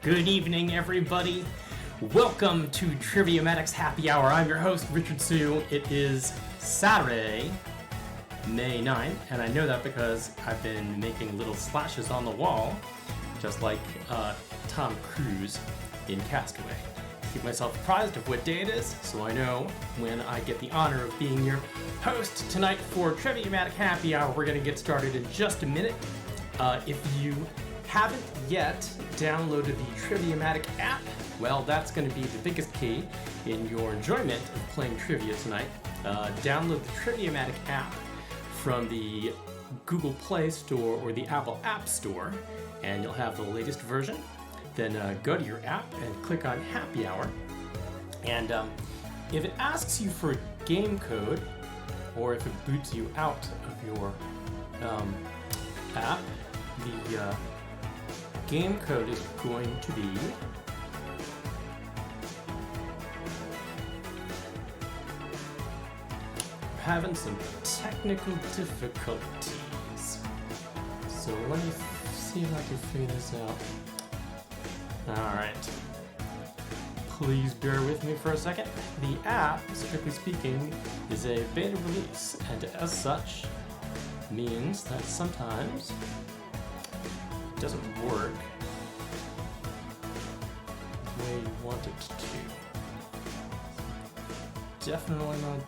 Good evening, everybody. Welcome to Triviamatic's Happy Hour. I'm your host, Richard Sue. It is Saturday, May 9th, and I know that because I've been making little slashes on the wall, just like Tom Cruise in Castaway. Keep myself apprised of what day it is, so I know when I get the honor of being your host tonight for Triviamatic Happy Hour. We're going to get started in just a minute. If you haven't yet downloaded the Triviamatic app, well, that's going to be the biggest key in your enjoyment of playing trivia tonight. Download the Triviamatic app from the Google Play Store or the Apple App Store, and you'll have the latest version. Then go to your app and click on Happy Hour. And if it asks you for a game code, or if it boots you out of your app, the game code is going to be having some technical difficulties. So let me see if I can figure this out. Alright. Please bear with me for a second. The app, strictly speaking, is a beta release, and as such, means that sometimes it doesn't work the way you want it to. Definitely not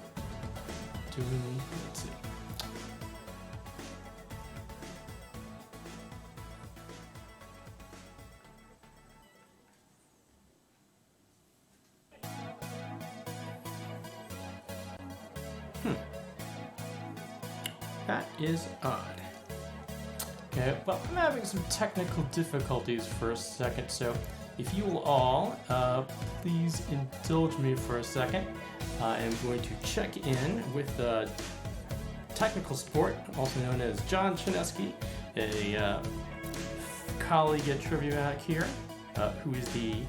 doing, let's see. That is odd. Okay, well, I'm having some technical difficulties for a second, so if you will all please indulge me for a second. I am going to check in with technical support, also known as John Chinesky, a colleague at Triviamatic here, who is the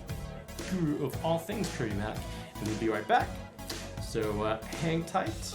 guru of all things Triviamatic, and we'll be right back. So hang tight.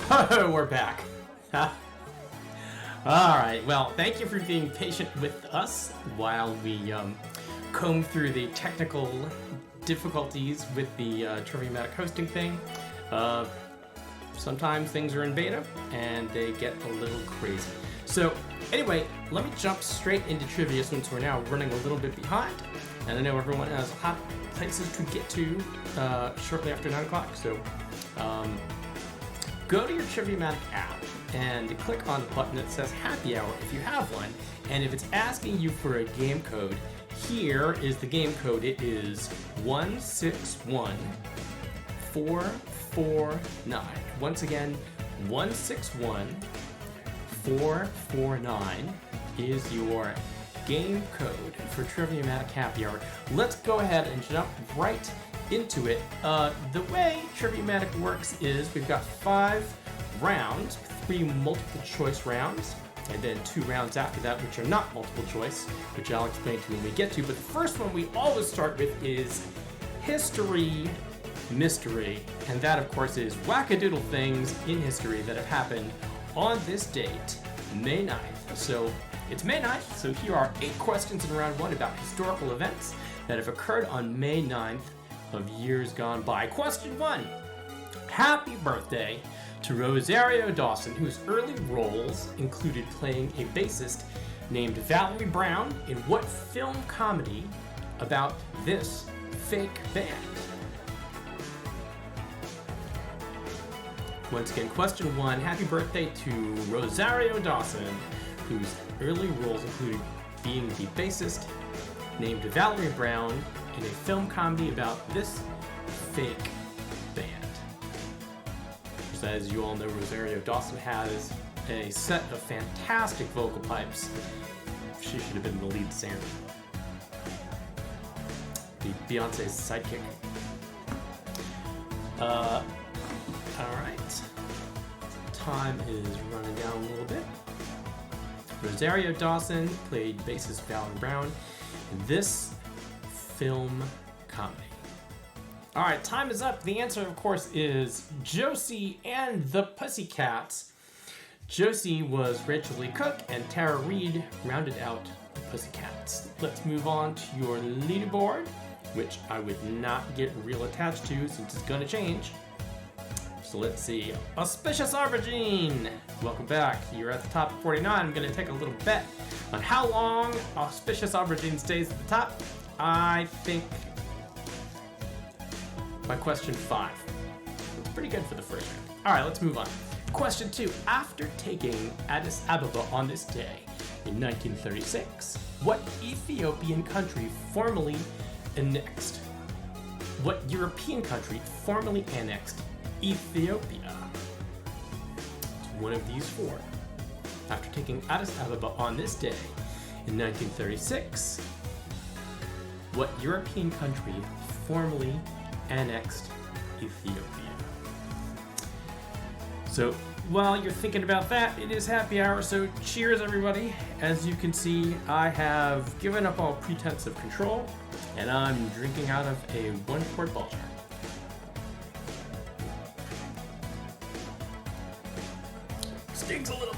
We're back. Alright, well, thank you for being patient with us while we comb through the technical difficulties with the Triviamatic hosting thing. Sometimes things are in beta and they get a little crazy. So anyway, let me jump straight into trivia since we're now running a little bit behind. And I know everyone has hot places to get to shortly after 9 o'clock. So go to your Triviamatic app and click on the button that says Happy Hour if you have one. And if it's asking you for a game code, here is the game code. It is 161449. Once again, 161449 is your game code for Triviamatic Happy Hour. Let's go ahead and jump right into it. The way Triviamatic works is we've got 5 rounds, 3 multiple choice rounds, and then 2 rounds after that which are not multiple choice, which I'll explain to you when we get to. But the first one we always start with is History Mystery, and that of course is wackadoodle things in history that have happened on this date, May 9th. So it's May 9th, so here are 8 questions in round 1 about historical events that have occurred on May 9th of years gone by. Question 1. Happy birthday to Rosario Dawson, whose early roles included playing a bassist named Valerie Brown in what film comedy about this fake band? Once again, question 1. Happy birthday to Rosario Dawson, whose early roles included being the bassist named Valerie Brown in a film comedy about this fake band. As you all know, Rosario Dawson has a set of fantastic vocal pipes. She should have been the lead singer. The Beyonce's sidekick. Alright. Time is running down a little bit. Rosario Dawson played bassist Valerie Brown in this film comedy. Alright, time is up. The answer, of course, is Josie and the Pussycats. Josie was Rachel Lee Cook, and Tara Reid rounded out the Pussycats. Let's move on to your leaderboard, which I would not get real attached to since it's going to change. So let's see. Auspicious Aubergine! Welcome back. You're at the top of 49. I'm going to take a little bet on how long Auspicious Aubergine stays at the top. I think by question 5. It's pretty good for the first round. Alright, let's move on. Question 2. After taking Addis Ababa on this day in 1936, what Ethiopian country formally annexed? What European country formally annexed Ethiopia? It's one of these 4. After taking Addis Ababa on this day in 1936, what European country formally annexed Ethiopia? So while you're thinking about that, it is happy hour, so cheers everybody. As you can see, I have given up all pretense of control, and I'm drinking out of a 1-quart ball jar. Stings a little.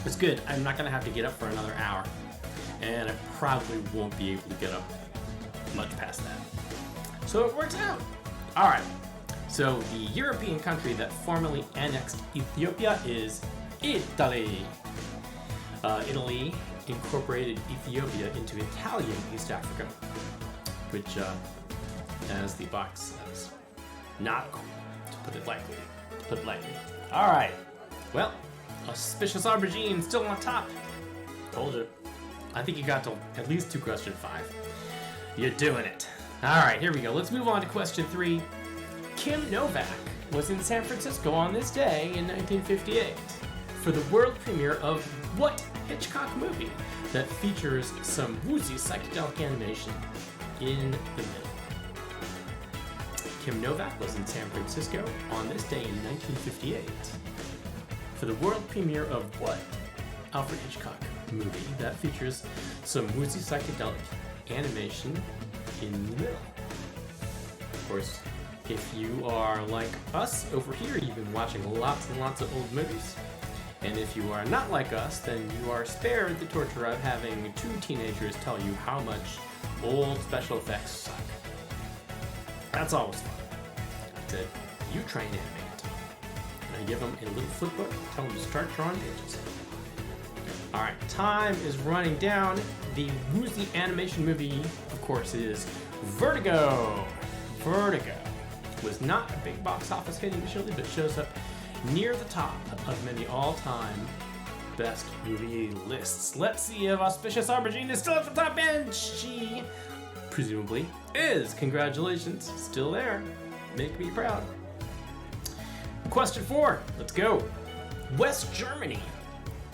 It's good. I'm not gonna have to get up for another hour, and I probably won't be able to get up much past that. So it works out. All right. So the European country that formally annexed Ethiopia is Italy. Italy incorporated Ethiopia into Italian East Africa, which, as the box says, not cool, to put it lightly. All right. Well, Auspicious Aubergine still on top. Told you. I think you got to at least to question 5. You're doing it. All right, here we go. Let's move on to question 3. Kim Novak was in San Francisco on this day in 1958 for the world premiere of what Hitchcock movie that features some woozy psychedelic animation in the middle? Kim Novak was in San Francisco on this day in 1958 for the world premiere of what Alfred Hitchcock movie that features some woozy psychedelic animation in the middle? Of course, If you are like us over here, you've been watching lots and lots of old movies. And if you are not like us, then you are spared the torture of having two teenagers tell you how much old special effects suck. That's always fun. To you try and animate it. And I give them a little flip book, tell them to start drawing pages. Alright, time is running down. The woozy animation movie, of course, is Vertigo. Vertigo was not a big box office hit initially, but shows up near the top of many all-time best movie lists. Let's see if Auspicious Aubergine is still at the top, and she presumably is. Congratulations, still there. Make me proud. Question 4, let's go. West Germany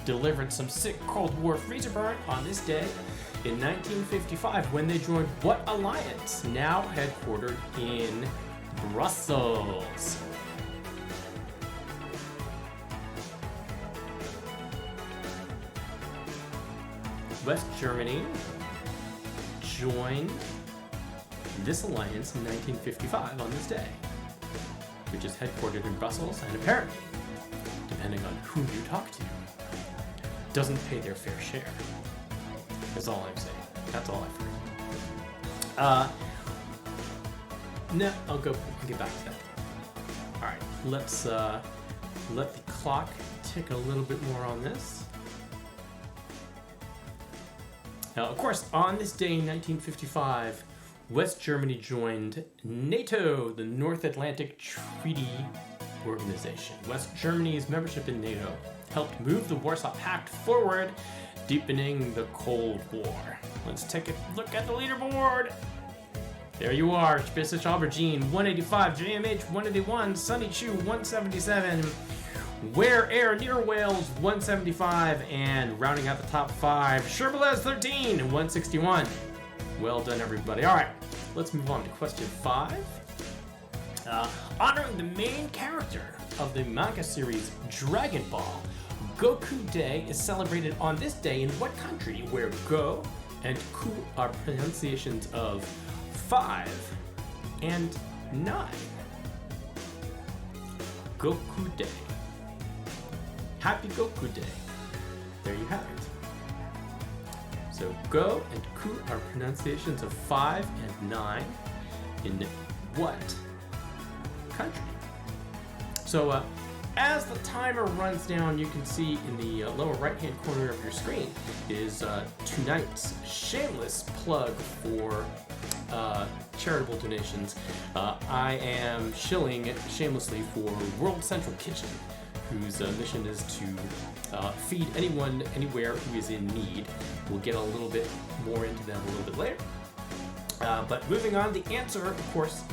delivered some sick Cold War freezer burn on this day in 1955 when they joined what alliance, now headquartered in Brussels? West Germany joined this alliance in 1955 on this day, which is headquartered in Brussels and apparently, depending on who you talk to, doesn't pay their fair share. That's all I'm saying. That's all I've heard. No, I'll get back to that. All right, let's let the clock tick a little bit more on this. Now, of course, on this day in 1955, West Germany joined NATO, the North Atlantic Treaty Organization. West Germany's membership in NATO helped move the Warsaw Pact forward, deepening the Cold War. Let's take a look at the leaderboard. There you are, Auspicious Aubergine, 185, JMH, 181, Sunny Chew, 177, Where Air Near Wales, 175, and rounding out the top 5, Sherbelez 13, 161. Well done, everybody. All right, let's move on to question 5. Honoring the main character of the manga series Dragon Ball, Goku Day is celebrated on this day in what country, where Go and Ku are pronunciations of 5 and 9? Goku Day. Happy Goku Day. There you have it. So Go and Ku are pronunciations of 5 and 9 in what country? So as the timer runs down, you can see in the lower right-hand corner of your screen is tonight's shameless plug for charitable donations. I am shilling shamelessly for World Central Kitchen, whose mission is to feed anyone, anywhere who is in need. We'll get a little bit more into them a little bit later. But moving on, the answer, of course,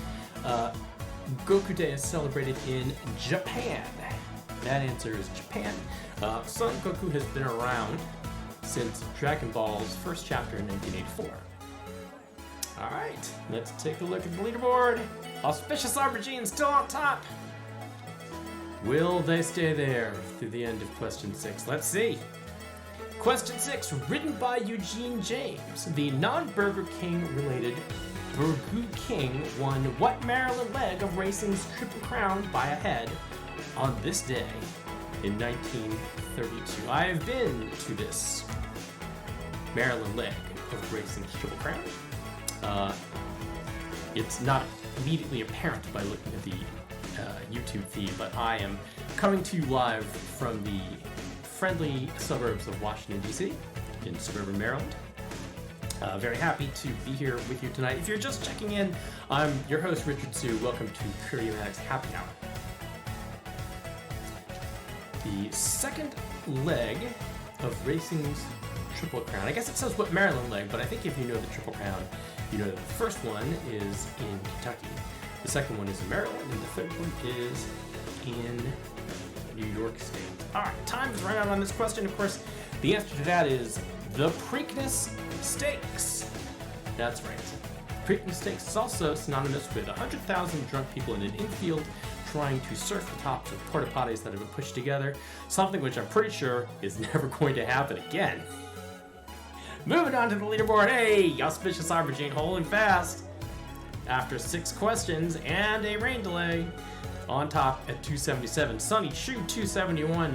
Goku Day is celebrated in Japan. That answer is Japan. Son Goku has been around since Dragon Ball's first chapter in 1984. All right, let's take a look at the leaderboard. Auspicious Aubergine still on top. Will they stay there through the end of question 6? Let's see. Question 6, written by Eugene James. The non-Burger King related Burger King won what Maryland leg of racing's Triple Crown by a head on this day in 1932? I have been to this Maryland leg of racing's Triple Crown. It's not immediately apparent by looking at the YouTube feed, but I am coming to you live from the friendly suburbs of Washington, D.C. in suburban Maryland. Very happy to be here with you tonight. If you're just checking in, I'm your host, Richard Sue. Welcome to Triviamatic Happy Hour. The second leg of racing's Triple Crown. I guess it says what Maryland leg, but I think if you know the Triple Crown, you know that the first one is in Kentucky, the second one is in Maryland, and the third one is in New York State. All right, time is running out on this question. Of course, the answer to that is the Preakness Stakes. That's right. Preakness Stakes is also synonymous with 100,000 drunk people in an infield trying to surf the tops of porta potties that have been pushed together, something which I'm pretty sure is never going to happen again. Moving on to the leaderboard. Hey, Auspicious Aubergine holding fast. after 6 questions and a rain delay. On top at 277, Sunny Chew 271,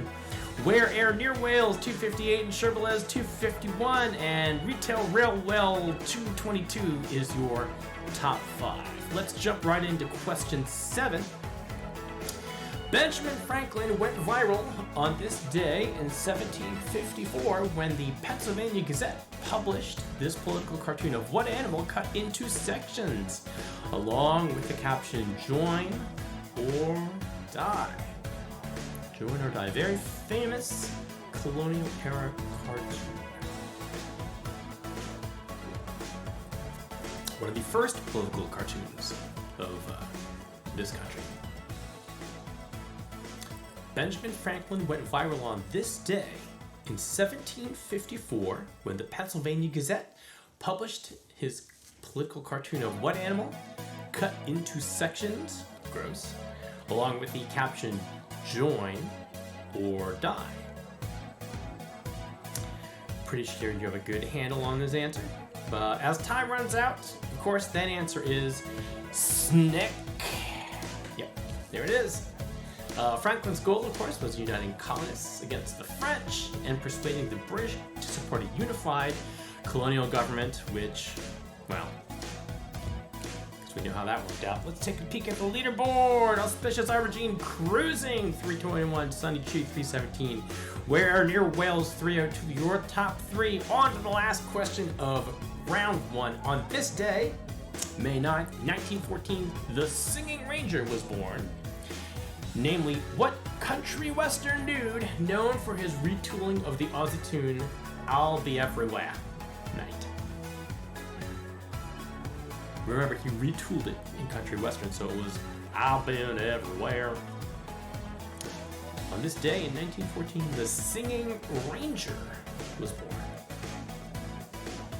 Where Air Near Wales 258, and Sherbelez 251, and Retail Railwell 222 is your top 5. Let's jump right into question 7. Benjamin Franklin went viral on this day in 1754 when the Pennsylvania Gazette published this political cartoon of what animal cut into sections, along with the caption, "Join or Die." Join or Die. Very famous colonial era cartoon. One of the first political cartoons of this country. Benjamin Franklin went viral on this day in 1754 when the Pennsylvania Gazette published his political cartoon of what animal cut into sections, gross, along with the caption, "Join or Die." Pretty sure you have a good handle on this answer. But as time runs out, of course, that answer is snake. Yep, there it is. Franklin's goal, of course, was uniting colonists against the French and persuading the British to support a unified colonial government, which, well, we know how that worked out. Let's take a peek at the leaderboard. Auspicious Aubergine cruising 321, Sunny Chew 317, Where Near Wales 302. Your top 3. On to the last question of round 1. On this day, May 9th, 1914, the Singing Ranger was born. Namely, what country western dude known for his retooling of the Aussie tune "I'll Be Everywhere" Night? Remember, he retooled it in country western, so it was "I've been everywhere." On this day in 1914, the Singing Ranger was born.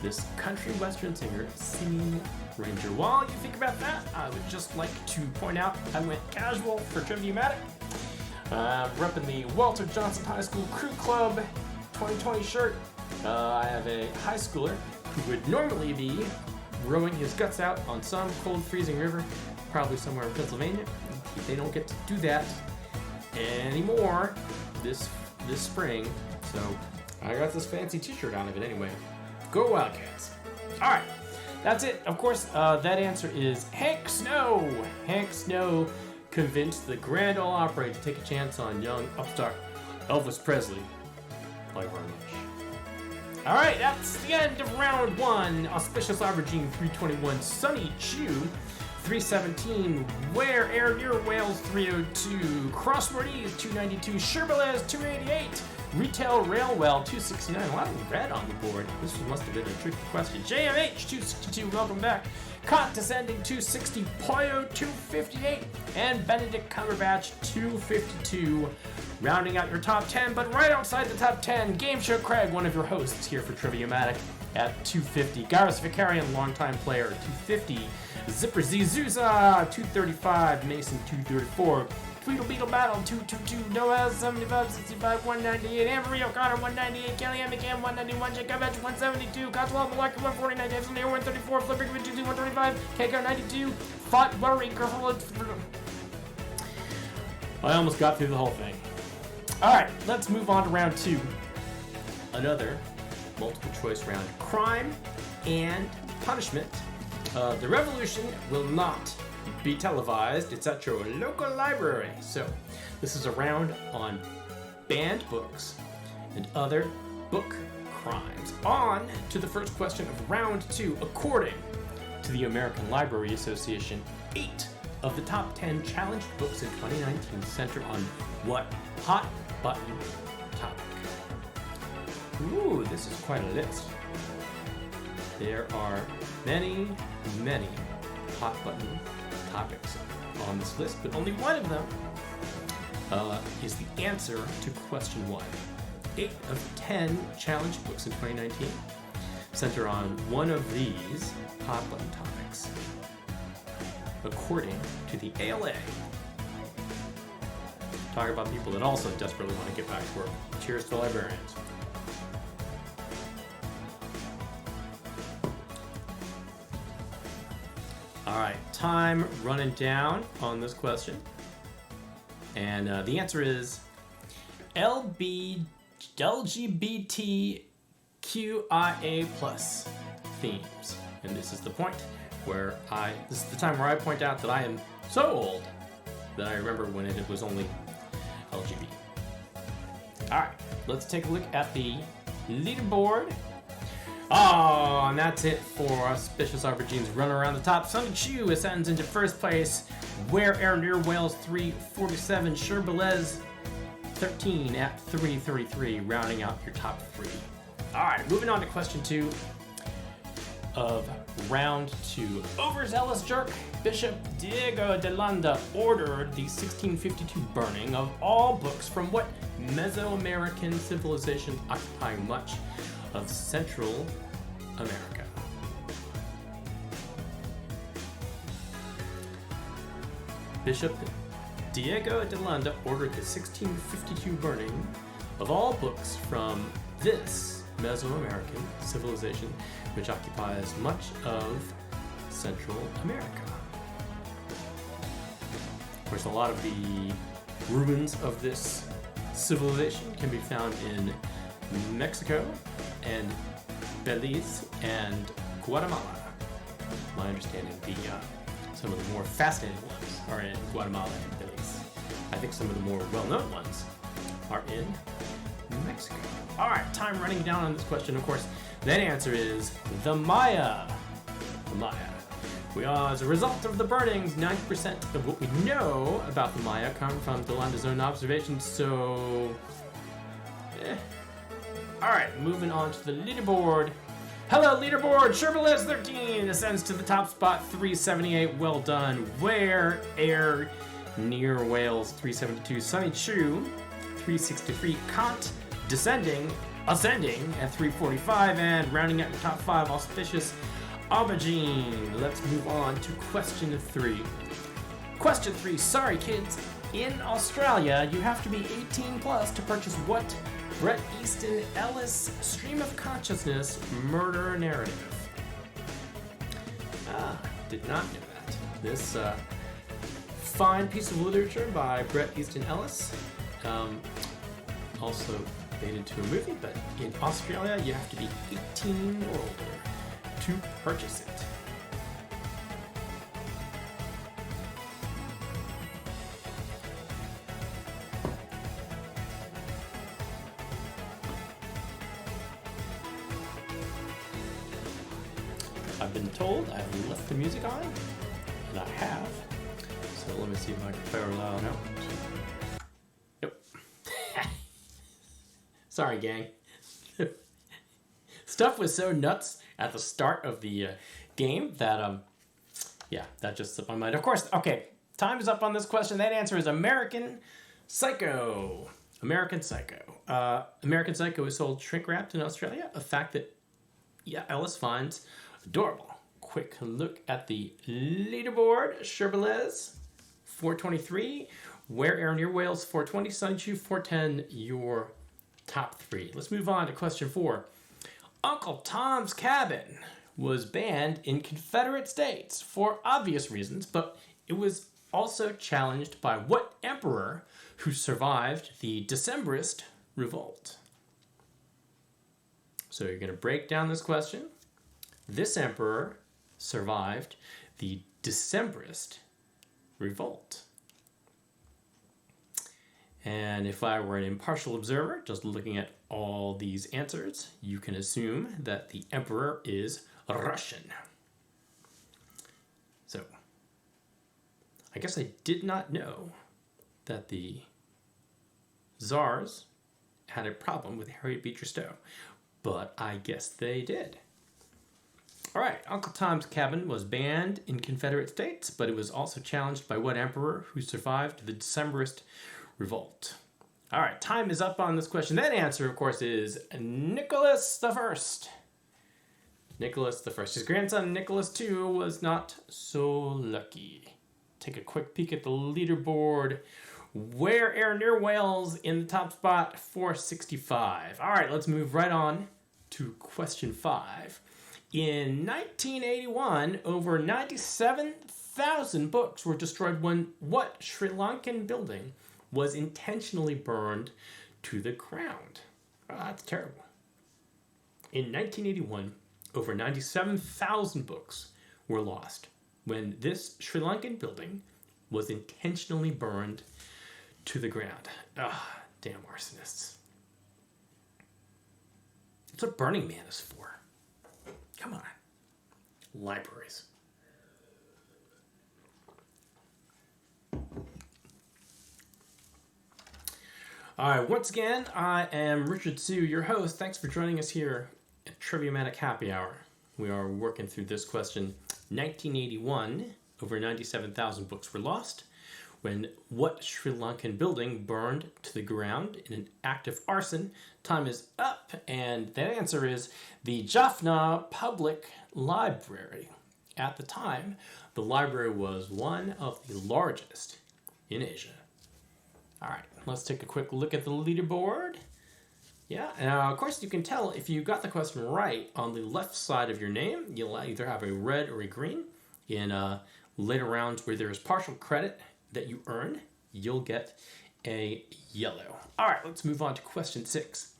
This country western singer, Singing Ranger. While you think about that, I would just like to point out I went casual for Triviamatic. Repping the Walter Johnson High School Crew Club 2020 shirt. I have a high schooler who would normally be rowing his guts out on some cold, freezing river, probably somewhere in Pennsylvania. They don't get to do that anymore this spring, so I got this fancy t-shirt out of it anyway. Go Wildcats. All right, that's it. Of course, that answer is Hank Snow. Hank Snow convinced the Grand Ole Opry to take a chance on young upstart Elvis Presley by Varnish. All right, that's the end of round 1. Auspicious Aubergine 321, Sunny Chew 317, Where Air Near Wales 302, Crossword Ease 292, Sherbelez 288, Retail Railwell 269. A lot of red on the board. This must have been a tricky question. JMH 262, welcome back. Caught Descending 260, Poyo 258, and Benedict Cumberbatch 252. Rounding out your top 10, but right outside the top 10, Game Show Craig, one of your hosts here for Triviamatic, at 250. Garrus Vicarian, longtime player, 250. Zipper Z Zuza, 235. Mason, 234. Tweedle Beetle Battle, 222. Noah, 75, 65, 198. Ambery O'Connor, 198. Kellyanne McCann, 191. Jacob Etch, 172. Cotswold Milwaukee, 149. Jason Lear, 134. Flipper, 125. KK, 92. Fought Worry, Kerfel. I almost got through the whole thing. Alright, let's move on to round 2. Another multiple choice round. Crime and punishment. The revolution will not be televised. It's at your local library. So, this is a round on banned books and other book crimes. On to the first question of round 2. According to the American Library Association, 8 of the top 10 challenged books in 2019 center on what hot button topic? Ooh, this is quite a list. There are many, many hot button topics on this list, but only one of them is the answer to question 1. 8 of 10 challenged books in 2019 center on one of these hot button topics, according to the ALA. Talk about people that also desperately want to get back to work. Cheers to librarians. All right, time running down on this question. And the answer is LGBTQIA plus themes. And this is the point where this is the time where I point out that I am so old that I remember when it was only LGBT. All right, let's take a look at the leaderboard. Oh, and that's it for Auspicious Aubergine's run around the top. Sunny Chu ascends into first place. Where Air Near Wales 347. Sherbelez 13 at 333, rounding out your top three. All right, moving on to question 2 of round 2. Overzealous jerk Bishop Diego de Landa ordered the 1652 burning of all books from what Mesoamerican civilization occupying much of Central America? Bishop Diego de Landa ordered the 1652 burning of all books from this Mesoamerican civilization, which occupies much of Central America. Of course, a lot of the ruins of this civilization can be found in Mexico and Belize and Guatemala. My understanding, some of the more fascinating ones are in Guatemala and Belize. I think some of the more well-known ones are in Mexico. All right, time running down on this question. Of course, that answer is the Maya. The Maya. As a result of the burnings, 90% of what we know about the Maya come from Delanda's own observations, so... Alright, moving on to the leaderboard. Hello, leaderboard! Sherbelez 13 ascends to the top spot, 378. Well done. Where Air Near Wales 372. Sunny Chu 363. Kant ascending at 345. And rounding out your top 5, Auspicious Aubergine. Let's move on to question 3. Question 3. Sorry, kids. In Australia, you have to be 18 plus to purchase what Bret Easton Ellis Stream of Consciousness murder narrative? Did not know that. This fine piece of literature by Bret Easton Ellis, also made into a movie, but in Australia, you have to be 18 or older to purchase it. I've been told I've left the music on, and I have. So let me see if I can play it loud now. Nope. Sorry, gang. Stuff was so nuts at the start of the game that, that just slipped my mind. Of course, okay, time is up on this question. That answer is American Psycho. American Psycho. American Psycho is sold shrink-wrapped in Australia, a fact that, Ellis finds adorable. Quick look at the leaderboard. Sherbelez, 423. Where Air Near Wales, 420. Sunny Chu, 410. Your top 3. Let's move on to question 4. Uncle Tom's Cabin was banned in Confederate States for obvious reasons, but it was also challenged by what emperor who survived the Decembrist revolt? So you're going to break down this question. This emperor survived the Decembrist revolt. And if I were an impartial observer, just looking at all these answers, you can assume that the emperor is Russian. So, I guess I did not know that the Tsars had a problem with Harriet Beecher Stowe, but I guess they did. All right, Uncle Tom's Cabin was banned in Confederate States, but it was also challenged by what emperor who survived the Decembrist revolt? All right, time is up on this question. That answer, of course, is Nicholas I. Nicholas I. His grandson, Nicholas II, was not so lucky. Take a quick peek at the leaderboard. Where Air Near Wales in the top spot, 465. All right, let's move right on to question 5. In 1981, over 97,000 books were destroyed when what Sri Lankan building was intentionally burned to the ground? Oh, that's terrible. In 1981, over 97,000 books were lost when this Sri Lankan building was intentionally burned to the ground. Ah, damn arsonists. That's what Burning Man is for. Come on. Libraries. All right, once again, I am Richard Sue, your host. Thanks for joining us here at Triviamatic Happy Hour. We are working through this question. 1981, over 97,000 books were lost when what Sri Lankan building burned to the ground in an act of arson? Time is up, and that answer is the Jaffna Public Library. At the time, the library was one of the largest in Asia. All right, let's take a quick look at the leaderboard. Yeah, now of course you can tell if you got the question right on the left side of your name, you'll either have a red or a green. In later rounds where there is partial credit that you earn, you'll get a yellow. All right, let's move on to question 6.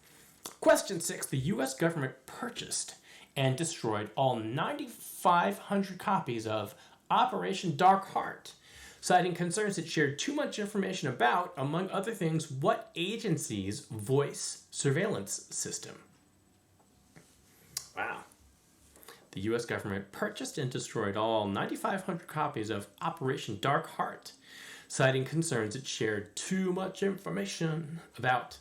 Question 6, the U.S. government purchased and destroyed all 9,500 copies of Operation Dark Heart, citing concerns it shared too much information about, among other things, what agency's voice surveillance system? Wow. The U.S. government purchased and destroyed all 9,500 copies of Operation Dark Heart, citing concerns it shared too much information about,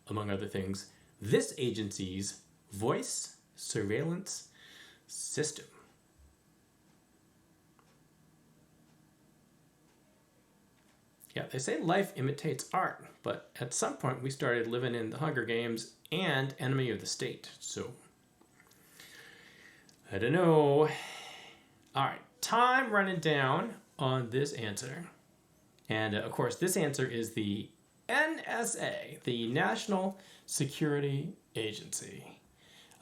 among other things, this agency's voice surveillance system. Yeah, they say life imitates art, but at some point we started living in the Hunger Games and Enemy of the State, so I don't know. All right, time running down on this answer. And of course, this answer is the NSA, the National Security Agency.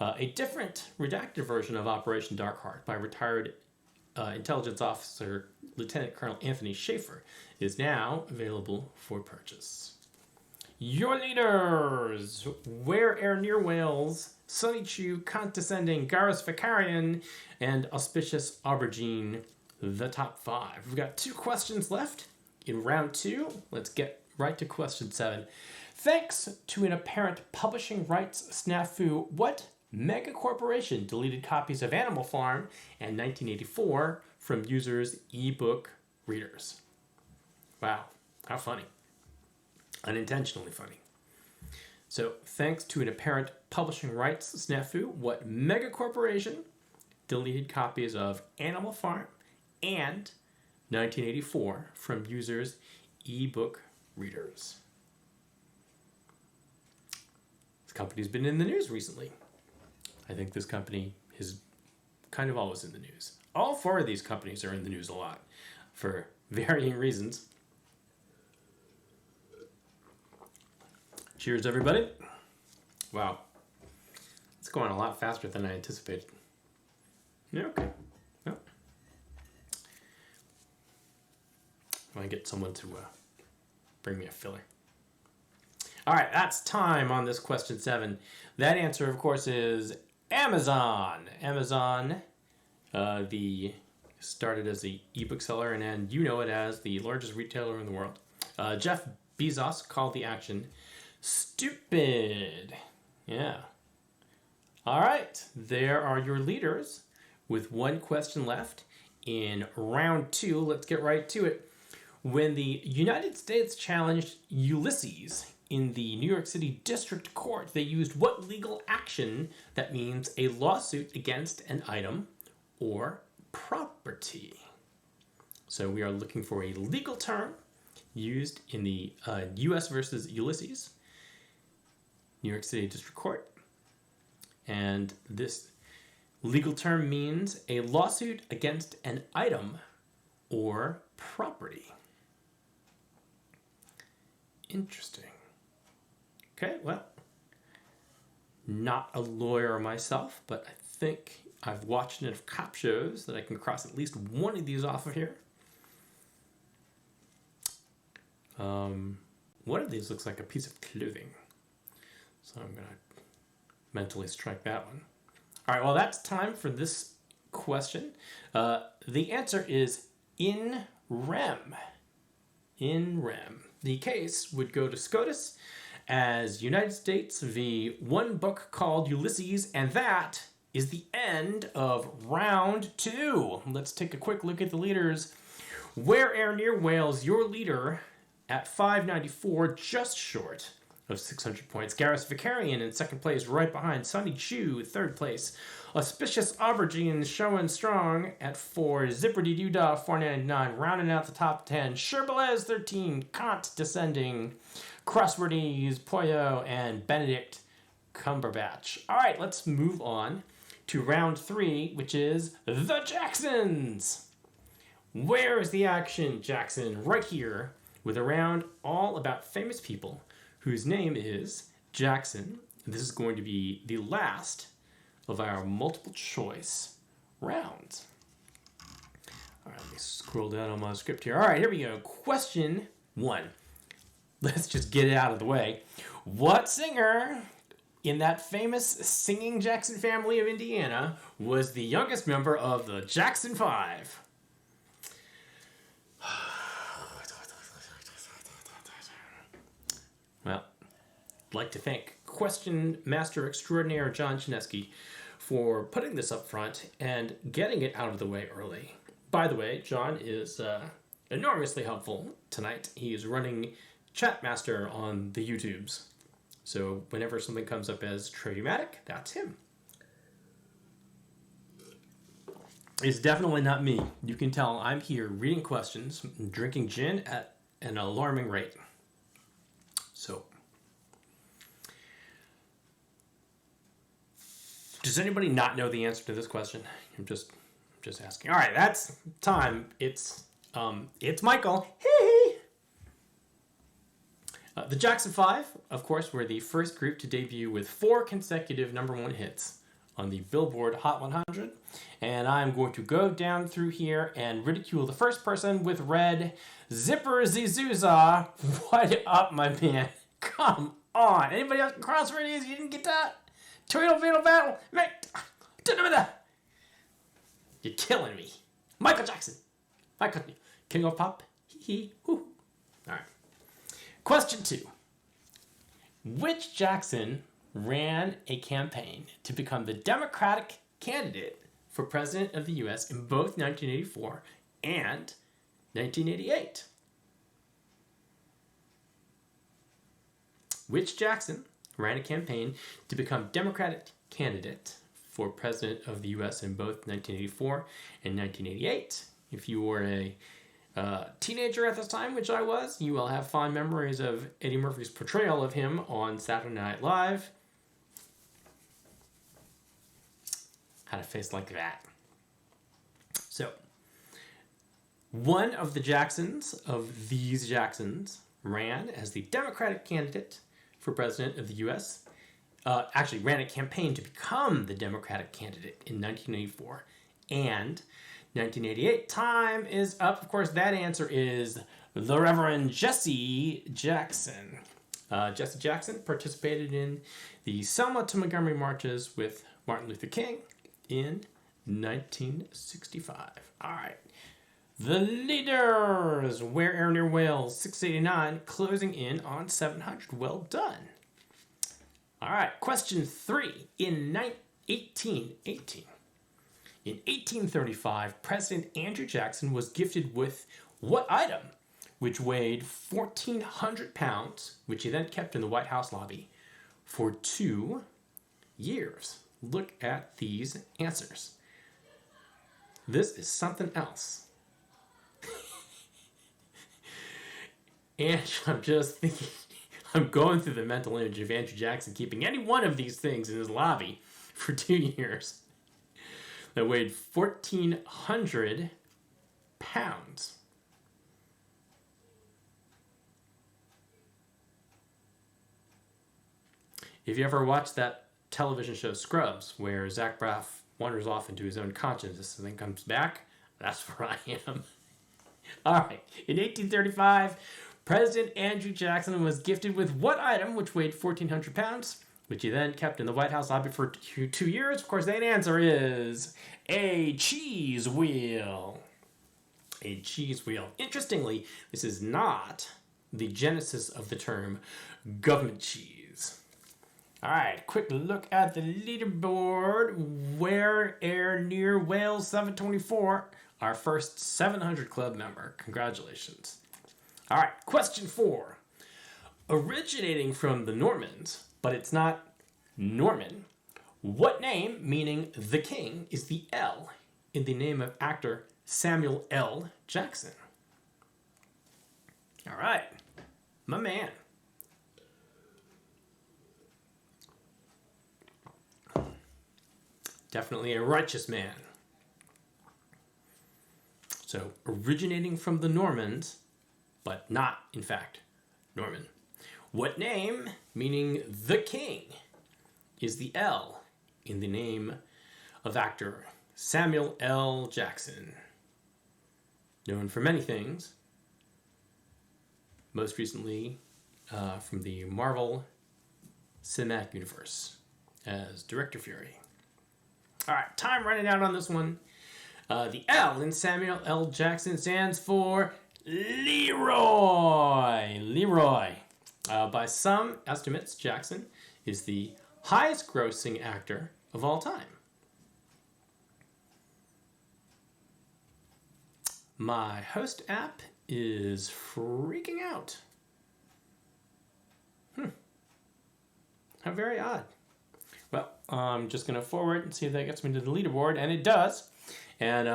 A different redacted version of Operation Dark Heart by retired intelligence officer Lieutenant Colonel Anthony Schaefer is now available for purchase. Your leaders: Where Air Near Wales, Sunny Chew, Condescending, Garrus Vicarian, and Auspicious Aubergine, the top 5. We've got 2 questions left in round 2. Let's get right to question 7. Thanks to an apparent publishing rights snafu, what mega corporation deleted copies of Animal Farm in 1984 from users' ebook readers? Wow, how funny. Unintentionally funny. So, thanks to an apparent publishing rights snafu, what mega corporation deleted copies of Animal Farm and 1984 from users' ebook readers? This company's been in the news recently. I think this company is kind of always in the news. All 4 of these companies are in the news a lot for varying reasons. Cheers, everybody. Wow. It's going a lot faster than I anticipated. Yeah, okay. Well, I want to get someone to bring me a filler. All right, that's time on this question 7. That answer, of course, is Amazon. Amazon, started as the ebook seller, and then you know it as the largest retailer in the world. Jeff Bezos called the action stupid. Yeah. All right, there are your leaders with 1 question left in round 2. Let's get right to it. When the United States challenged Ulysses in the New York City District Court, they used what legal action that means a lawsuit against an item or property? So we are looking for a legal term used in the U.S. versus Ulysses, New York City District Court. And this legal term means a lawsuit against an item or property. Interesting. Okay, well, not a lawyer myself, but I think I've watched enough cop shows that I can cross at least one of these off of here. One of these looks like a piece of clothing. So I'm going to mentally strike that one. All right, well, that's time for this question. The answer is in rem. In rem. The case would go to SCOTUS as United States v. one book called Ulysses, and that is the end of round 2. Let's take a quick look at the leaders. Where Air Near Wales, your leader at 594, just short of 600 points. Garrus Vicarian in second place, right behind Sonny Chu, third place. Auspicious Aubergine showing strong at 4. Zipperty Doodah, 499, rounding out the top 10. Sherbelez, 13. Kant descending. Crosswordies, Poyo, and Benedict Cumberbatch. All right, let's move on to round 3, which is the Jacksons. Where is the action, Jackson? Right here, with a round all about famous people whose name is Jackson. This is going to be the last of our multiple choice rounds. All right, let me scroll down on my script here. All right, here we go. Question 1. Let's just get it out of the way. What singer in that famous singing Jackson family of Indiana was the youngest member of the Jackson 5? Well, I'd like to thank Question Master Extraordinaire John Chinesky for putting this up front and getting it out of the way early. By the way, John is enormously helpful tonight. He is running Chat Master on the YouTubes. So whenever something comes up as Triviamatic, that's him. It's definitely not me. You can tell I'm here reading questions, drinking gin at an alarming rate. So, does anybody not know the answer to this question? I'm just asking. All right, that's time. It's Michael. Hey. The Jackson 5, of course, were the first group to debut with 4 consecutive #1 hits on the Billboard Hot 100. And I'm going to go down through here and ridicule the first person with red. Zipper Zizouza. What up, my man? Come on. Anybody else crosswordies? You didn't get that? Total Fatal Battle? Mate. You're killing me. Michael Jackson. Michael. King of Pop. Hee. Whoo. All right. Question 2. Which Jackson ran a campaign to become the Democratic candidate for President of the U.S. in both 1984 and 1988? Which Jackson ran a campaign to become Democratic candidate for President of the U.S. in both 1984 and 1988? If you were a teenager at this time, which I was, you will have fond memories of Eddie Murphy's portrayal of him on Saturday Night Live. Had a face like that. So, one of the Jacksons, of these Jacksons, ran as the Democratic candidate for President of the U.S. Actually ran a campaign to become the Democratic candidate in 1984 and 1988. Time is up. Of course, that answer is the Reverend Jesse Jackson. Jesse Jackson participated in the Selma to Montgomery marches with Martin Luther King in 1965. All right. The leaders. Where Air Near Wales, 689, closing in on 700. Well done. All right. Question 3. In 1818. In 1835, President Andrew Jackson was gifted with what item, which weighed 1,400 pounds, which he then kept in the White House lobby for 2 years? Look at these answers. This is something else. And I'm just thinking, I'm going through the mental image of Andrew Jackson keeping any one of these things in his lobby for 2 years. That weighed 1,400 pounds. If you ever watched that television show Scrubs, where Zach Braff wanders off into his own consciousness and then comes back. That's where I am. All right. In 1835, President Andrew Jackson was gifted with what item which weighed 1,400 pounds, which he then kept in the White House lobby for 2 years? Of course, the answer is a cheese wheel. A cheese wheel. Interestingly, this is not the genesis of the term government cheese. All right, quick look at the leaderboard. Where Air Near Wales 724, our first 700 Club member. Congratulations. All right, question 4. Originating from the Normans, but it's not Norman, what name, meaning the king, is the L in the name of actor Samuel L. Jackson? All right, my man. Definitely a righteous man. So, originating from the Normans, but not, in fact, Norman. What name, meaning the king, is the L in the name of actor Samuel L. Jackson? Known for many things, most recently from the Marvel Cinematic Universe as Director Fury. All right, time running out on this one. The L in Samuel L. Jackson stands for Leroy. Leroy. By some estimates, Jackson is the highest grossing actor of all time. My host app is freaking out. How very odd. Well, I'm just going to forward and see if that gets me to the leaderboard, and it does. And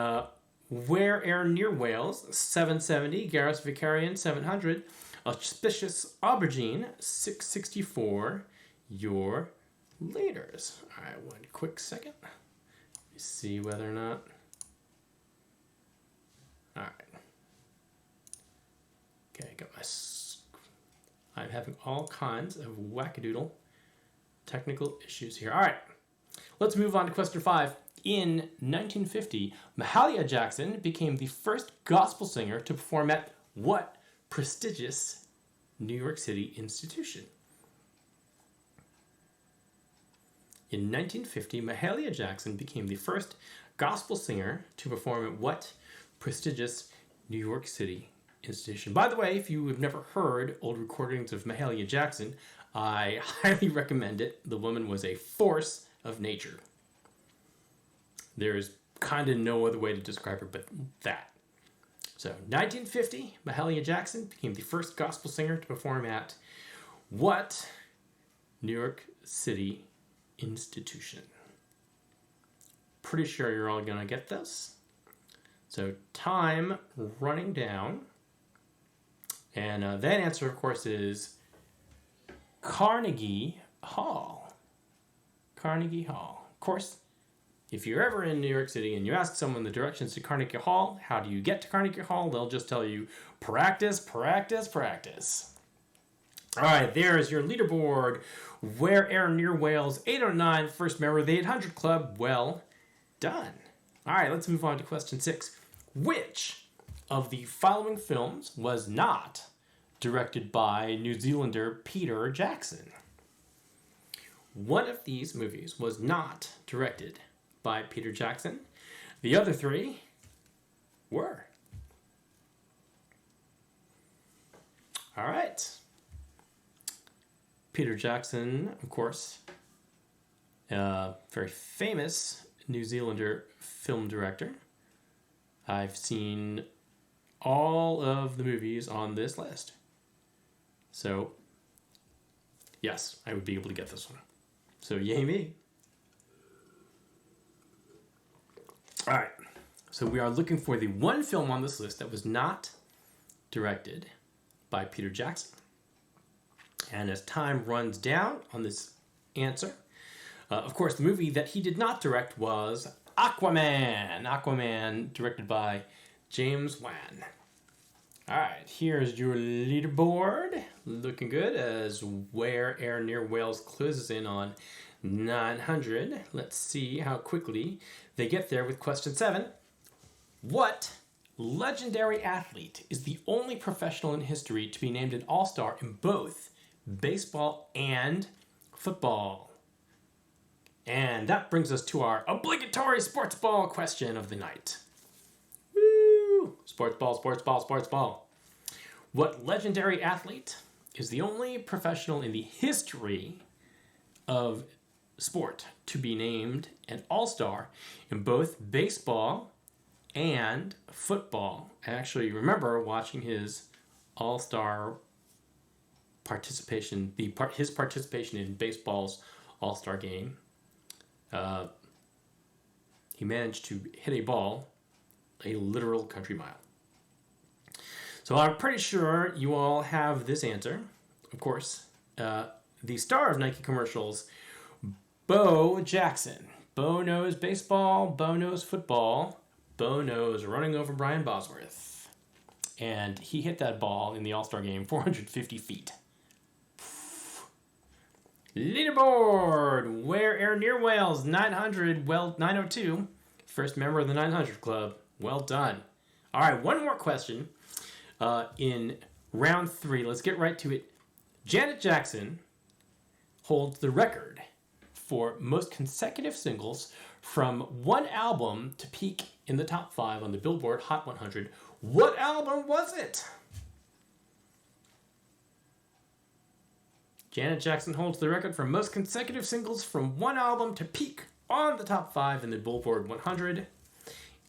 Where Air Near Wales, 770, Garrus Vicarian, 700, Auspicious Aubergine, 664, your leaders. All right, one quick second. Let me see whether or not. All right. Okay, I got my. I'm having all kinds of wackadoodle technical issues here. All right, let's move on to question 5. In 1950, Mahalia Jackson became the first gospel singer to perform at what prestigious New York City institution? In 1950, Mahalia Jackson became the first gospel singer to perform at what prestigious New York City institution? By the way, if you have never heard old recordings of Mahalia Jackson, I highly recommend it. The woman was a force of nature. There's kind of no other way to describe her but that. So, 1950, Mahalia Jackson became the first gospel singer to perform at what New York City institution? Pretty sure you're all going to get this. So, time running down. And that answer, of course, is Carnegie Hall. Carnegie Hall. Of course, if you're ever in New York City and you ask someone the directions to Carnegie Hall, how do you get to Carnegie Hall? They'll just tell you, practice, practice, practice. All right, there's your leaderboard. Where Air Near Wales, 809, first member of the 800 Club. Well done. All right, let's move on to question 6. Which of the following films was not directed by New Zealander Peter Jackson? One of these movies was not directed by Peter Jackson. The other 3 were. All right. Peter Jackson, of course, very famous New Zealander film director. I've seen all of the movies on this list. So, yes, I would be able to get this one. So, yay me. All right, so we are looking for the one film on this list that was not directed by Peter Jackson. And as time runs down on this answer, of course, the movie that he did not direct was Aquaman. Aquaman, directed by James Wan. All right, here's your leaderboard. Looking good as Where Air Near Wales closes in on 900. Let's see how quickly they get there with question 7. What legendary athlete is the only professional in history to be named an all-star in both baseball and football? And that brings us to our obligatory sports ball question of the night. Woo! Sports ball, sports ball, sports ball. What legendary athlete is the only professional in the history of sport to be named an all-star in both baseball and football? I actually remember watching his all-star participation, his participation in baseball's all-star game. He managed to hit a ball a literal country mile. So I'm pretty sure you all have this answer. Of course, the star of Nike commercials, Bo Jackson. Bo knows baseball, Bo knows football, Bo knows running over Brian Bosworth. And he hit that ball in the All-Star game 450 feet. Leaderboard! Where Air Near Wales, 900, well, 902. First member of the 900 Club. Well done. All right, one more question. In round 3, let's get right to it. Janet Jackson holds the record for most consecutive singles from one album to peak in the top 5 on the Billboard Hot 100. What album was it? Janet Jackson holds the record for most consecutive singles from one album to peak on the top 5 in the Billboard 100.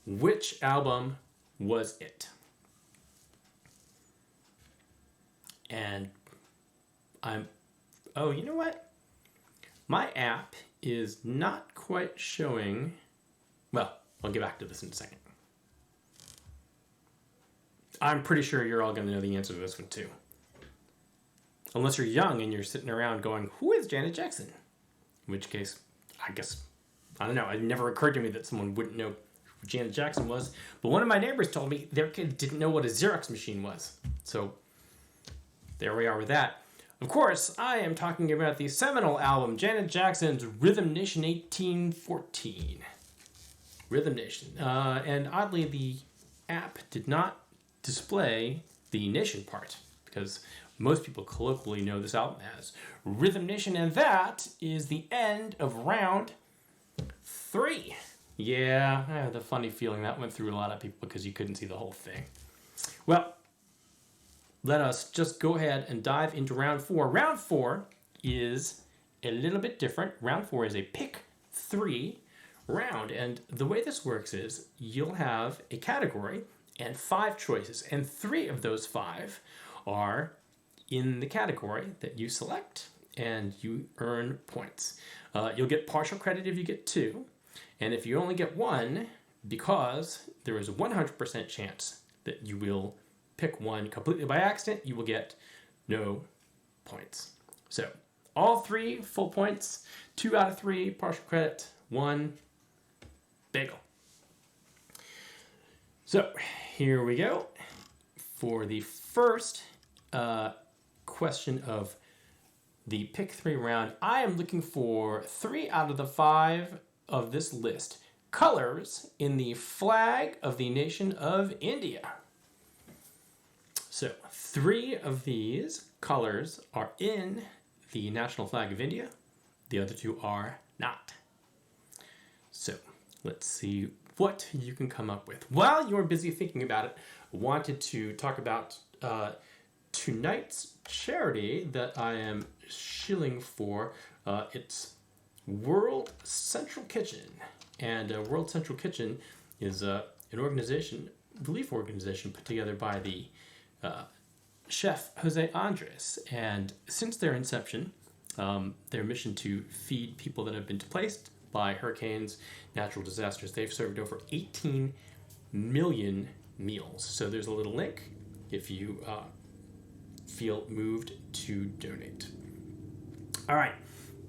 Which album was it? And oh, you know what? My app is not quite showing. Well, I'll get back to this in a second. I'm pretty sure you're all going to know the answer to this one too. Unless you're young and you're sitting around going, who is Janet Jackson? In which case, I guess, I don't know. It never occurred to me that someone wouldn't know who Janet Jackson was. But one of my neighbors told me their kid didn't know what a Xerox machine was. So there we are with that. Of course, I am talking about the seminal album, Janet Jackson's Rhythm Nation 1814. Rhythm Nation. And oddly, the app did not display the nation part, because most people colloquially know this album as Rhythm Nation, and that is the end of round 3. Yeah, I have the funny feeling that went through a lot of people because you couldn't see the whole thing. Well, let us just go ahead and dive into round 4. Round 4 is a little bit different. Round 4 is a pick 3 round, and the way this works is you'll have a category and 5 choices, and 3 of those 5 are in the category that you select, and you earn points. You'll get partial credit if you get 2, and if you only get 1, because there is a 100% chance that you will pick 1 completely by accident, you will get no points. So all 3 full points, 2 out of 3 partial credit, 1 bagel. So here we go for the first question of the pick 3 round. I am looking for 3 out of the 5 of this list colors in the flag of the nation of India. So 3 of these colors are in the national flag of India. The other 2 are not. So let's see what you can come up with. While you're busy thinking about it, I wanted to talk about tonight's charity that I am shilling for. It's World Central Kitchen. And World Central Kitchen is an organization, relief organization put together by the chef Jose Andres. And since their inception, their mission to feed people that have been displaced by hurricanes, natural disasters, they've served over 18 million meals. So there's a little link if you feel moved to donate. All right,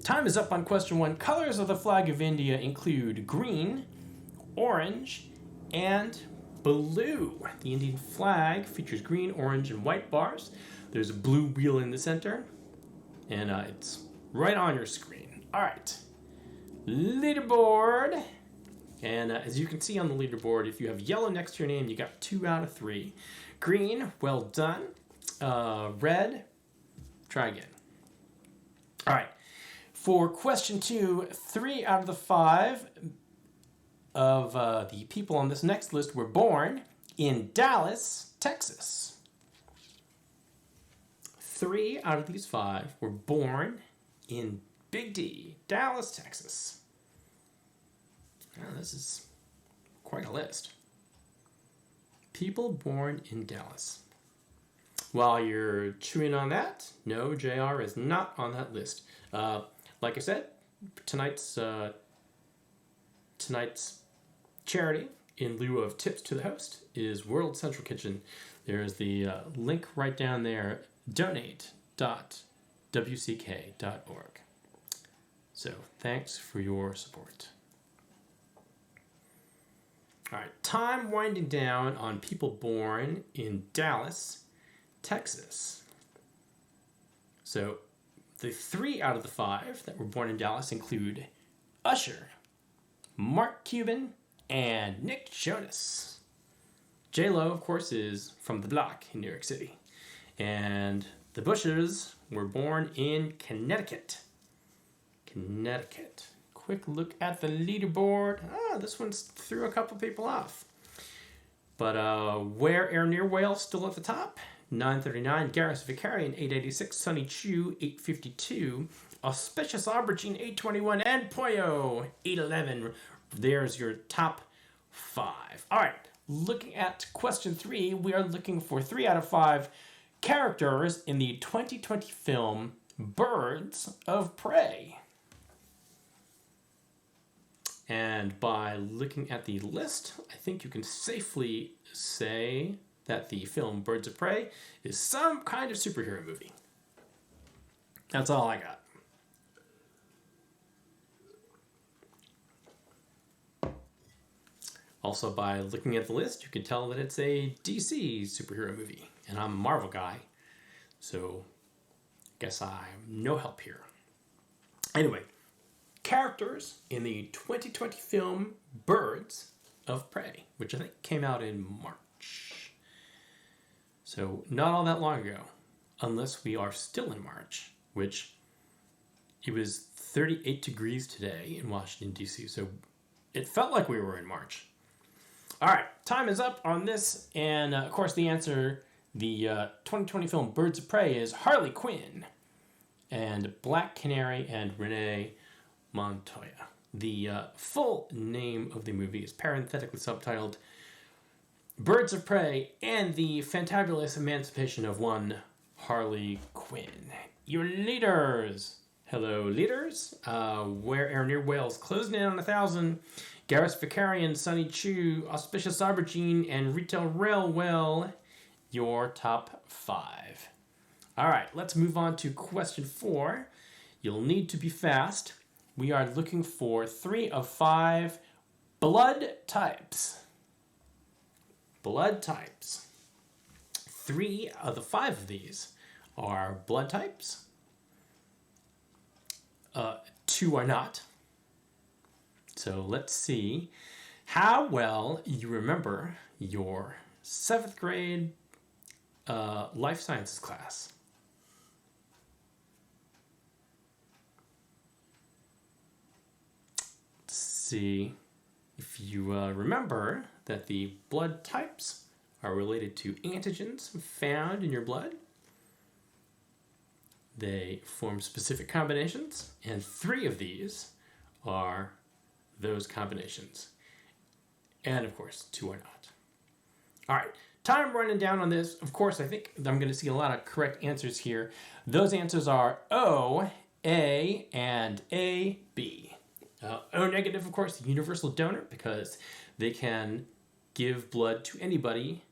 time is up on question 1. Colors of the flag of India include green, orange, and blue. The Indian flag features green, orange, and white bars. There's a blue wheel in the center, and it's right on your screen. All right, leaderboard. And as you can see on the leaderboard, if you have yellow next to your name, you got 2 out of 3. Green, well done. Red, try again. All right. For question 2, 3 out of the 5 of the people on this next list were born in Dallas, Texas. 3 out of these 5 were born in Big D, Dallas, Texas. Now, this is quite a list. People born in Dallas. While you're chewing on that, no, JR is not on that list. Like I said, tonight's charity, in lieu of tips to the host, is World Central Kitchen. There's the link right down there, donate.wck.org. So thanks for your support. All right, time winding down on people born in Dallas, Texas. So the 3 out of the 5 that were born in Dallas include Usher, Mark Cuban, and Nick Jonas. J-Lo, of course, is from the block in New York City. And the Bushes were born in Connecticut. Quick look at the leaderboard. This one's threw a couple people off. But Where Air Near Whale still at the top. 939, Garrus Vicarian 886, Sunny Chu 852, Auspicious Aubergine 821, and Poyo 811. There's your top 5. All right, looking at question 3, we are looking for 3 out of 5 characters in the 2020 film Birds of Prey. And by looking at the list, I think you can safely say that the film Birds of Prey is some kind of superhero movie. That's all I got. Also, by looking at the list, you can tell that it's a DC superhero movie. And I'm a Marvel guy, so guess I'm no help here. Anyway, characters in the 2020 film Birds of Prey, which I think came out in March. So not all that long ago, unless we are still in March, which it was 38 degrees today in Washington, D.C., so it felt like we were in March. All right, time is up on this, and of course the answer, the 2020 film Birds of Prey, is Harley Quinn and Black Canary and Renee Montoya. The full name of the movie is parenthetically subtitled Birds of Prey and the Fantabulous Emancipation of One Harley Quinn. Your leaders. Hello, leaders. Where Air Near Wales closing in on 1,000. Garrus Vicarian, Sunny Chu, Auspicious Aubergine, and Retail Railwell. Your top 5. All right, let's move on to question 4. You'll need to be fast. We are looking for 3 of 5 blood types. Blood types. 3 of the 5 of these are blood types. 2 are not. So let's see how well you remember your 7th grade life sciences class. Let's see if you remember that the blood types are related to antigens found in your blood. They form specific combinations, and 3 of these are those combinations. And of course, 2 are not. All right, time running down on this. Of course, I think I'm going to see a lot of correct answers here. Those answers are O, A, and A, B. O negative, of course, the universal donor, because they can give blood to anybody.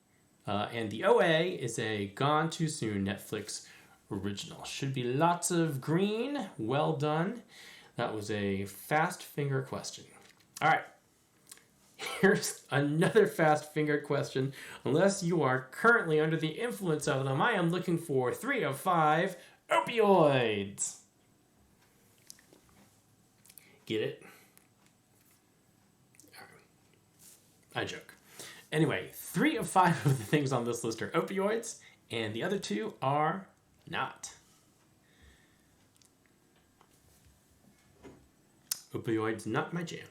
And the OA is a Gone Too Soon Netflix original. Should be lots of green. Well done. That was a fast finger question. All right. Here's another fast fingered question. Unless you are currently under the influence of them, I am looking for 3 of 5 opioids. Get it? I joke. Anyway, 3 of 5 of the things on this list are opioids, and the other 2 are not. Opioids, not my jam.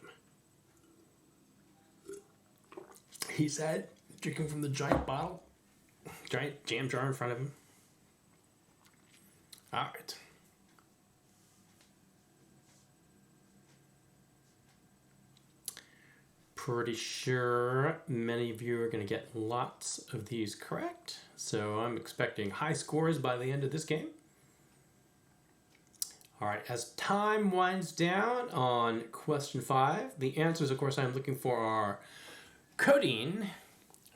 He said, drinking from the giant jam jar in front of him. All right. Pretty sure many of you are going to get lots of these correct. So I'm expecting high scores by the end of this game. All right, as time winds down on question 5, the answers, of course, I'm looking for are codeine,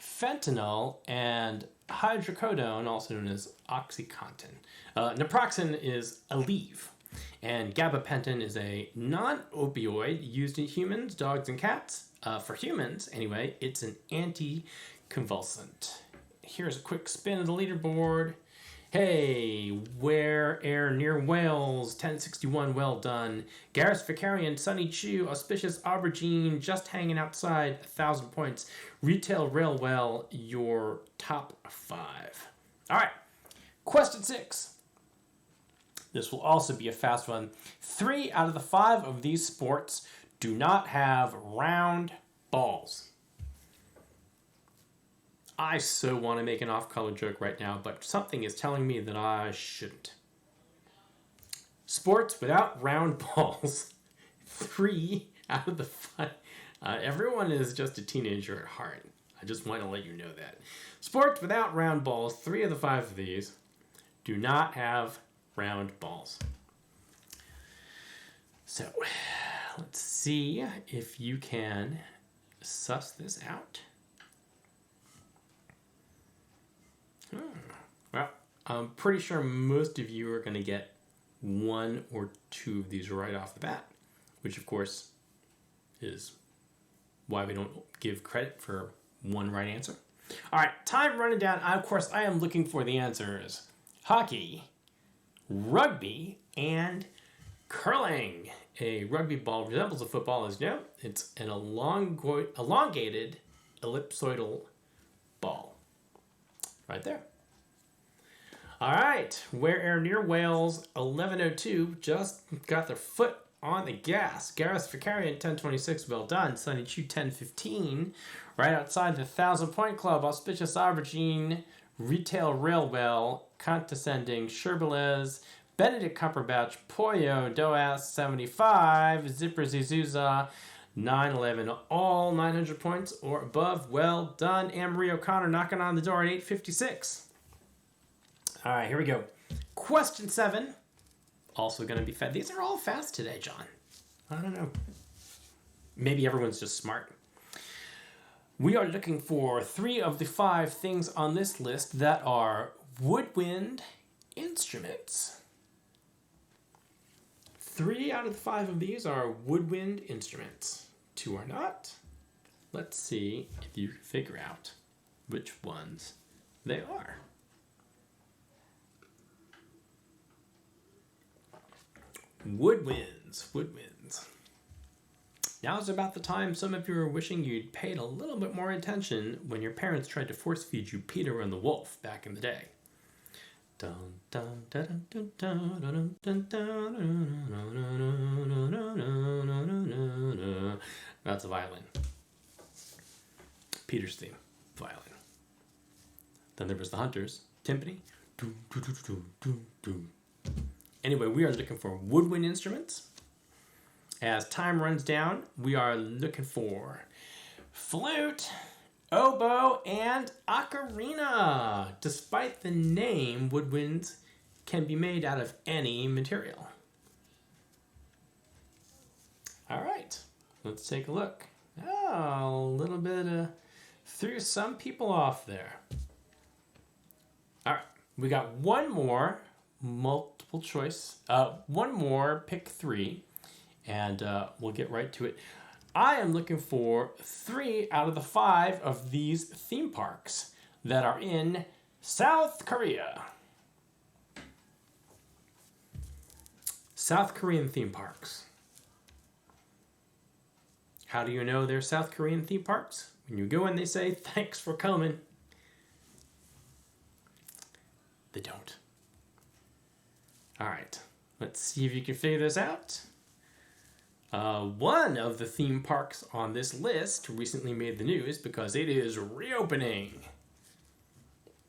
fentanyl, and hydrocodone, also known as OxyContin. Naproxen is Aleve, and gabapentin is a non-opioid used in humans, dogs, and cats. For humans, anyway, it's an anticonvulsant. Here's a quick spin of the leaderboard. Hey, where air near Wales, 1061, well done. Garrus Vicarian, Sunny Chew, Auspicious Aubergine, just hanging outside, 1,000 points. Retail Railwell, your top 5. All right, question 6. This will also be a fast one. 3 out of the 5 of these sports do not have round balls. I so want to make an off-color joke right now, but something is telling me that I shouldn't. Sports without round balls. 3 out of the 5. Everyone is just a teenager at heart. I just want to let you know that. Sports without round balls. 3 of the 5 of these do not have round balls. So, let's see if you can suss this out. Well, I'm pretty sure most of you are going to get 1 or 2 of these right off the bat, which of course is why we don't give credit for one right answer. All right, time running down. Of course, I am looking for the answers. Hockey, rugby, and curling. A rugby ball resembles a football, as you know. It's an elongated ellipsoidal ball. Right there. All right, where air near Wales, 1102, just got their foot on the gas. Garrus Vicarian, 1026, well done. Sunny Chew, 1015, right outside the 1,000-point club. Auspicious Aubergine, Retail Railwell, Condescending, Sherbelez, Benedict Cumberbatch, Poyo, Doas, 75, Zipper Zizuza, 911, all 900 points or above. Well done. Anne-Marie O'Connor knocking on the door at 856. All right, here we go. Question 7. Also going to be fed. These are all fast today, John. I don't know. Maybe everyone's just smart. We are looking for 3 of the 5 things on this list that are woodwind instruments. 3 out of the 5 of these are woodwind instruments. 2 are not. Let's see if you can figure out which ones they are. Woodwinds. Now is about the time some of you are wishing you'd paid a little bit more attention when your parents tried to force feed you Peter and the Wolf back in the day. That's a violin. Peter's theme, violin. Then there was the Hunters, timpani. Anyway, we are looking for woodwind instruments. As time runs down, we are looking for flute, oboe, and ocarina. Despite the name, woodwinds can be made out of any material. All right, let's take a look. Oh, a little bit threw some people off there. All right, we got one more multiple choice. One more, pick 3, and we'll get right to it. I am looking for 3 out of the 5 of these theme parks that are in South Korea. South Korean theme parks. How do you know they're South Korean theme parks? When you go in, they say, thanks for coming. They don't. All right, let's see if you can figure this out. One of the theme parks on this list recently made the news because it is reopening.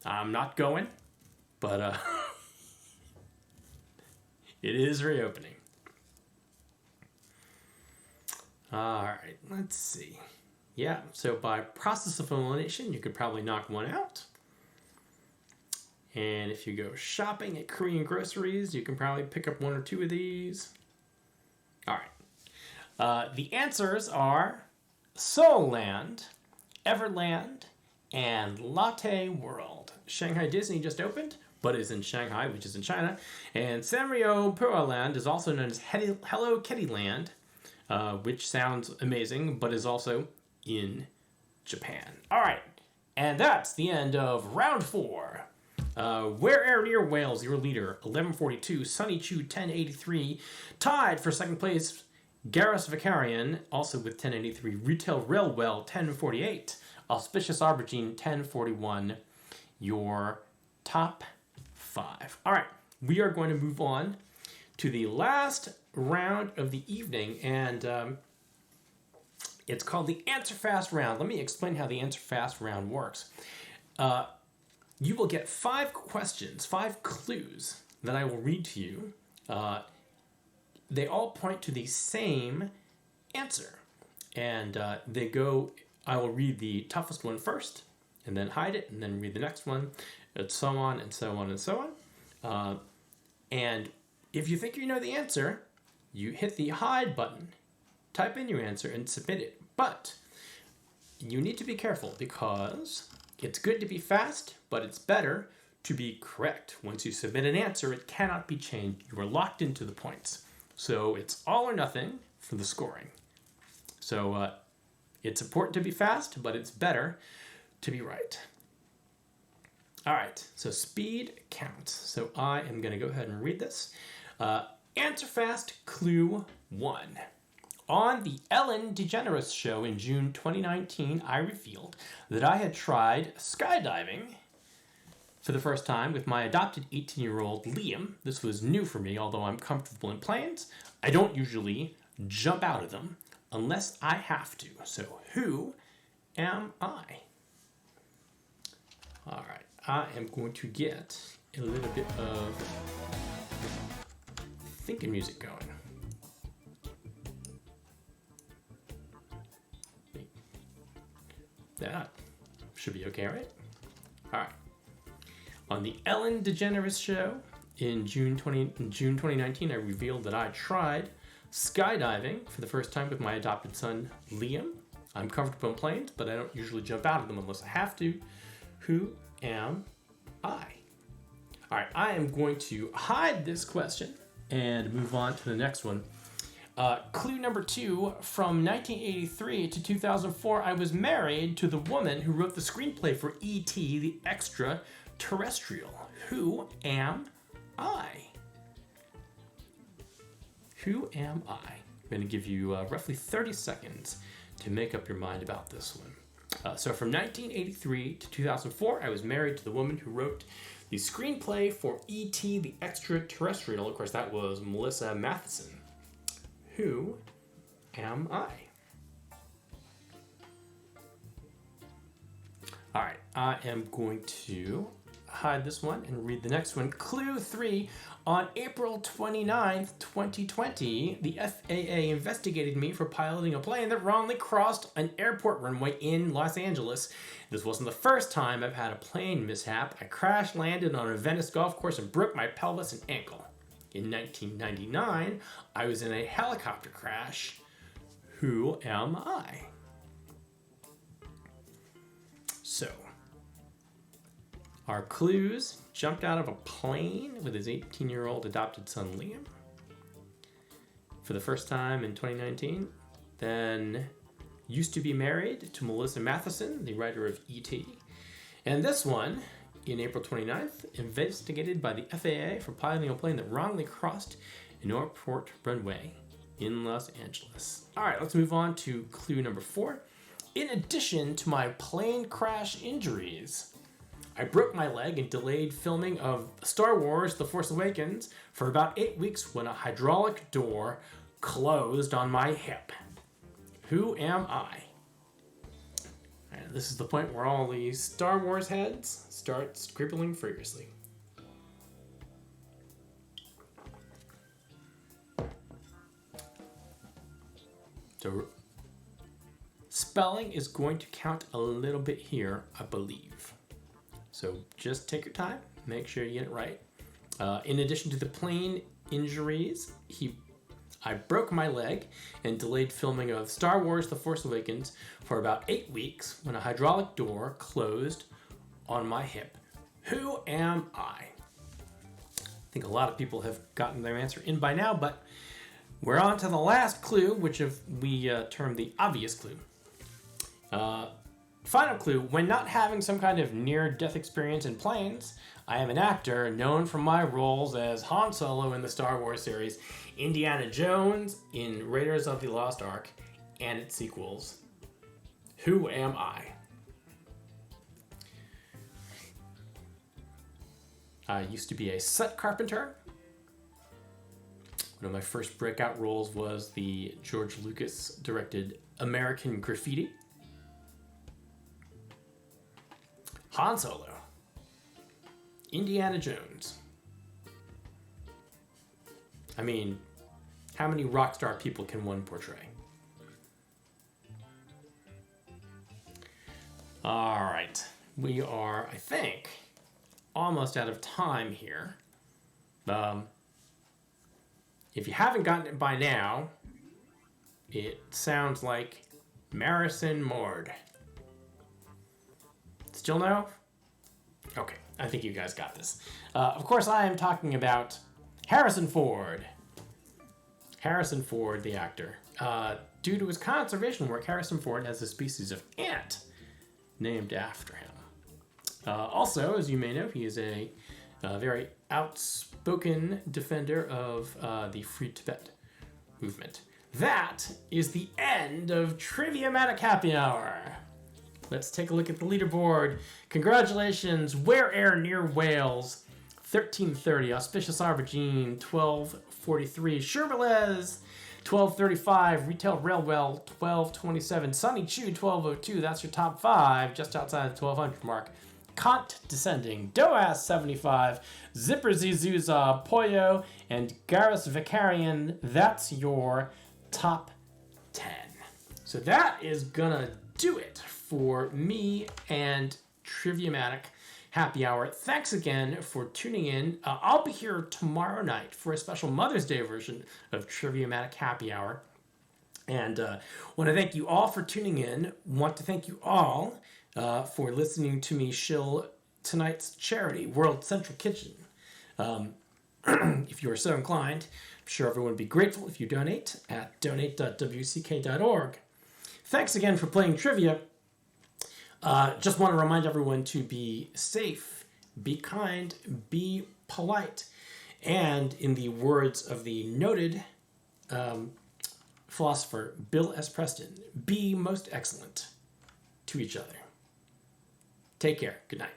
I'm not going, but it is reopening. All right, let's see. Yeah, so by process of elimination, you could probably knock one out. And if you go shopping at Korean groceries, you can probably pick up one or two of these. All right. The answers are Seoul Land, Everland, and Latte World. Shanghai Disney just opened, but is in Shanghai, which is in China. And Sanrio Pura Land is also known as Hello Kitty Land, which sounds amazing, but is also in Japan. All right, and that's the end of round 4. Where Air near Wales, your leader, 1142. Sunny Chew, 1083. Tied for second place, Garrus Vicarian, also with 1083. Retail Railwell, 1048. Auspicious Aubergine, 1041. Your top 5. All right, we are going to move on to the last round of the evening, and it's called the Answer Fast round. Let me explain how the Answer Fast round works. You will get 5 questions, 5 clues that I will read to you. They all point to the same answer. And I will read the toughest one first, and then hide it, and then read the next one, and so on, and so on, and so on. And if you think you know the answer, you hit the hide button, type in your answer, and submit it. But you need to be careful because it's good to be fast, but it's better to be correct. Once you submit an answer, it cannot be changed. You are locked into the points. So it's all or nothing for the scoring. So it's important to be fast, but it's better to be right. All right, so speed counts. So I am going to go ahead and read this. Answer fast clue 1. On the Ellen DeGeneres show in June 2019, I revealed that I had tried skydiving for the first time with my adopted 18-year-old Liam. This was new for me, although I'm comfortable in planes. I don't usually jump out of them unless I have to. So who am I? All right, I am going to get a little bit of thinking music going. That should be okay, right? All right. On the Ellen DeGeneres show in June 2019, I revealed that I tried skydiving for the first time with my adopted son, Liam. I'm comfortable in planes, but I don't usually jump out of them unless I have to. Who am I? All right, I am going to hide this question and move on to the next one. Clue number 2, from 1983 to 2004, I was married to the woman who wrote the screenplay for E.T. the Extraterrestrial. Who am I? Who am I? I'm going to give you roughly 30 seconds to make up your mind about this one. So from 1983 to 2004, I was married to the woman who wrote the screenplay for E.T. the Extraterrestrial. Of course, that was Melissa Matheson. Who am I? All right, I am going to hide this one and read the next one. Clue 3, on April 29th, 2020, the FAA investigated me for piloting a plane that wrongly crossed an airport runway in Los Angeles. This wasn't the first time I've had a plane mishap. I crash landed on a Venice golf course and broke my pelvis and ankle. In 1999, I was in a helicopter crash. Who am I? So, our clues: jumped out of a plane with his 18-year-old adopted son Liam for the first time in 2019. Then used to be married to Melissa Matheson, the writer of E.T. And this one, in April 29th, investigated by the FAA for piloting a plane that wrongly crossed an airport runway in Los Angeles. All right, let's move on to clue number 4. In addition to my plane crash injuries, I broke my leg and delayed filming of Star Wars The Force Awakens for about 8 weeks when a hydraulic door closed on my hip. Who am I? And this is the point where all these Star Wars heads start scribbling furiously. So spelling is going to count a little bit here, I believe. So just take your time, make sure you get it right. In addition to the plane injuries, I broke my leg and delayed filming of Star Wars The Force Awakens for about 8 weeks when a hydraulic door closed on my hip. Who am I? I think a lot of people have gotten their answer in by now, but we're on to the last clue, which we term the obvious clue. Final clue, when not having some kind of near-death experience in planes, I am an actor known for my roles as Han Solo in the Star Wars series, Indiana Jones in Raiders of the Lost Ark, and its sequels. Who am I? I used to be a set carpenter. One of my first breakout roles was the George Lucas directed American Graffiti. Han Solo, Indiana Jones. I mean, how many rock star people can one portray? All right, we are, I think, almost out of time here. If you haven't gotten it by now, it sounds like Marison Mord. Still no? Okay, I think you guys got this. Of course, I am talking about Harrison Ford. Harrison Ford, the actor. Due to his conservation work, Harrison Ford has a species of ant named after him. Also, as you may know, he is a very outspoken defender of the Free Tibet movement. That is the end of Triviamatic Happy Hour. Let's take a look at the leaderboard. Congratulations, Where Air near Wales, 1330. Auspicious Aubergine, 1243. Sherbalez, 1235. Retail Railwell, 1227. Sunny Chew, 1202. That's your top 5, just outside the 1200 mark. Kant Descending, Doas 75, Zipper Zizuza, Poyo, and Garrus Vicarian. That's your top 10. So that is gonna do it for me and Triviamatic Happy Hour. Thanks again for tuning in. I'll be here tomorrow night for a special Mother's Day version of Triviamatic Happy Hour. And want to thank you all for tuning in. Want to thank you all for listening to me shill tonight's charity, World Central Kitchen. If you are so inclined, I'm sure everyone would be grateful if you donate at donate.wck.org. Thanks again for playing trivia. Just want to remind everyone to be safe, be kind, be polite, and in the words of the noted philosopher Bill S. Preston, be most excellent to each other. Take care. Good night.